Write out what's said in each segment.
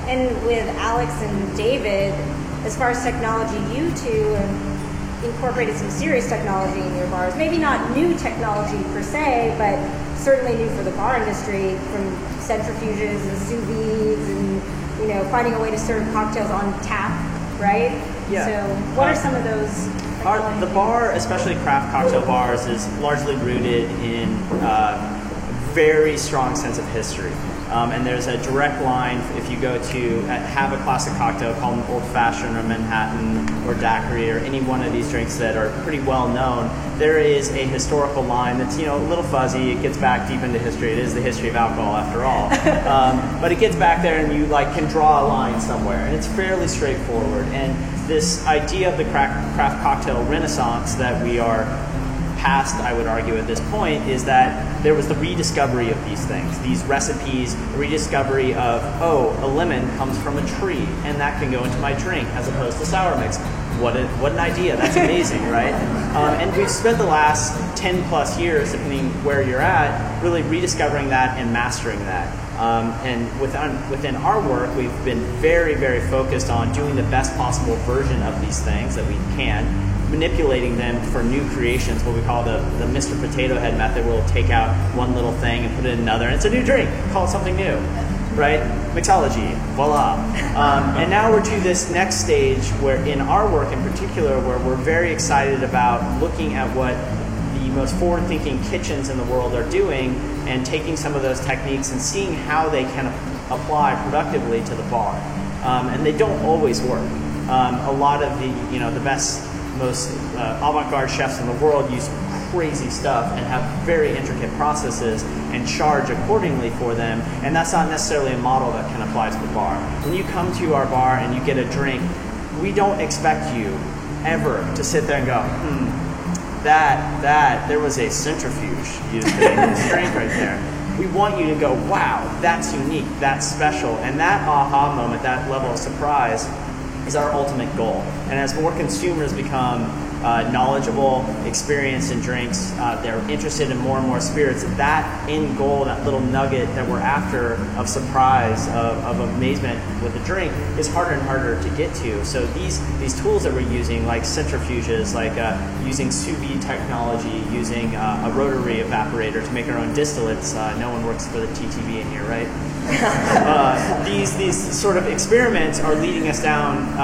And with Alex and David, as far as technology, you two incorporated some serious technology in your bars. Maybe not new technology per se, but certainly new for the bar industry, from centrifuges and sous vides and, you know, finding a way to serve cocktails on tap, right? Yeah. So what are some of those? The bar, especially craft cocktail bars, is largely rooted in a very strong sense of history. And there's a direct line, if you go to have a classic cocktail called an Old Fashioned or Manhattan or Daiquiri or any one of these drinks that are pretty well known, there is a historical line that's, you know, a little fuzzy. It gets back deep into history. It is the history of alcohol after all. But it gets back there and you like can draw a line somewhere, and it's fairly straightforward. And this idea of the craft cocktail renaissance that we are past, I would argue at this point, is that there was the rediscovery of these things, these recipes, rediscovery of, oh, a lemon comes from a tree and that can go into my drink as opposed to sour mix. What an idea. That's amazing, right? And we've spent the last 10 plus years, depending where you're at, really rediscovering that and mastering that. And within our work, we've been very, very focused on doing the best possible version of these things that we can, manipulating them for new creations, what we call the Mr. Potato Head method, where we'll take out one little thing and put it in another, and it's a new drink, call it something new, right? Mixology, voila. And now we're to this next stage where, in our work in particular, where we're very excited about looking at what the most forward-thinking kitchens in the world are doing and taking some of those techniques and seeing how they can apply productively to the bar. And they don't always work. A lot of the best, most avant-garde chefs in the world use crazy stuff and have very intricate processes and charge accordingly for them, and that's not necessarily a model that can apply to the bar. When you come to our bar and you get a drink, we don't expect you ever to sit there and go, there was a centrifuge used to make this drink right there. We want you to go, wow, that's unique, that's special, and that aha moment, that level of surprise is our ultimate goal. And as more consumers become knowledgeable, experienced in drinks, they're interested in more and more spirits, that end goal, that little nugget that we're after of surprise, of amazement with a drink, is harder and harder to get to. So these tools that we're using, like centrifuges, like using sous vide technology, using a rotary evaporator to make our own distillates. No one works for the TTV in here, right? These sort of experiments are leading us down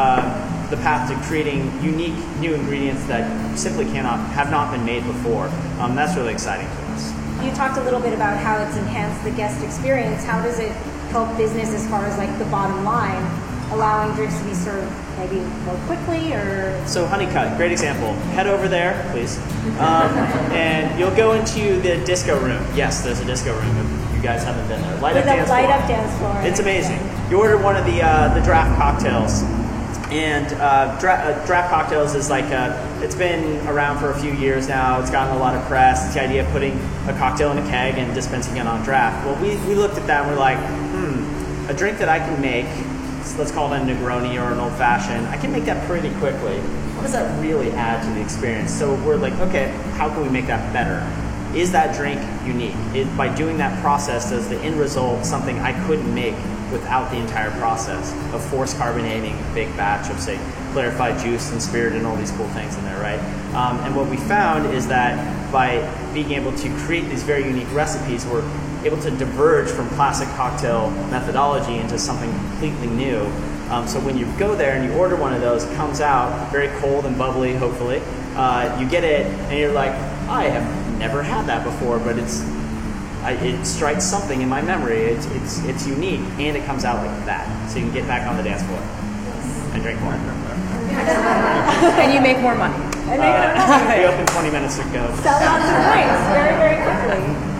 the path to creating unique new ingredients that simply have not been made before. That's really exciting to us. You talked a little bit about how it's enhanced the guest experience. How does it help business as far as like the bottom line, allowing drinks to be served maybe more quickly? Or so Honeycut, great example. Head over there, please, and you'll go into the disco room. Yes, there's a disco room. If you guys haven't been there, light up dance floor. It's amazing. You order one of the draft cocktails. And draft cocktails is like it's been around for a few years now. It's gotten a lot of press. It's the idea of putting a cocktail in a keg and dispensing it on draft. Well, we looked at that and we're like, a drink that I can make, let's call it a Negroni or an Old Fashioned, I can make that pretty quickly. What does that really add to the experience? So we're like, okay, how can we make that better? Is that drink unique? By doing that process, does the end result something I couldn't make without the entire process of forced carbonating a big batch of, say, clarified juice and spirit and all these cool things in there, right? And what we found is that by being able to create these very unique recipes, we're able to diverge from classic cocktail methodology into something completely new. So when you go there and you order one of those, it comes out very cold and bubbly, hopefully. You get it and you're like, I have never had that before, but it strikes something in my memory. It's unique, and it comes out like that. So you can get back on the dance floor and drink more. And you make more money. We opened 20 minutes ago. Sell lots of drinks very, very quickly.